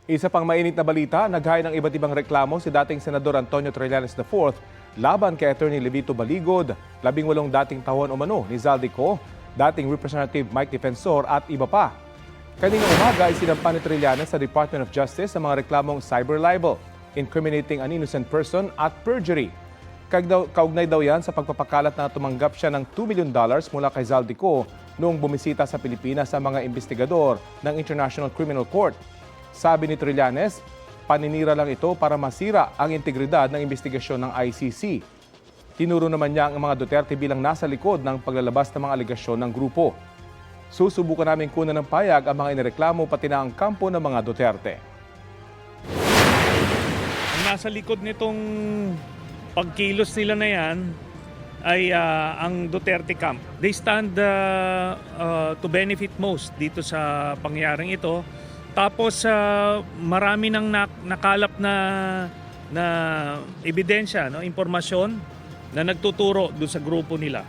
Isa pang mainit na balita, naghain ng iba't ibang reklamo si dating Senador Antonio Trillanes IV laban kay Attorney Levito Baligod, 18 dating tauhan umano ni Zaldico, dating Representative Mike Defensor at iba pa. Kaninang umaga ay sinampa ni Trillanes sa Department of Justice sa mga reklamong cyber libel, incriminating an innocent person at perjury. Kaugnay daw yan sa pagpapakalat na tumanggap siya ng $2 million mula kay Zaldico noong bumisita sa Pilipinas sa mga investigador ng International Criminal Court. Sabi ni Trillanes, paninira lang ito para masira ang integridad ng investigasyon ng ICC. Tinuro naman niya ang mga Duterte bilang nasa likod ng paglalabas ng mga aligasyon ng grupo. Susubukan namin kunan ng payag ang mga inireklamo pati na ang kampo ng mga Duterte. Ang nasa likod nitong pagkilos nila na yan ay ang Duterte camp. They stand to benefit most dito sa pangyayaring ito. Tapos marami nang nakalap na ebidensya, no, impormasyon na nagtuturo doon sa grupo nila.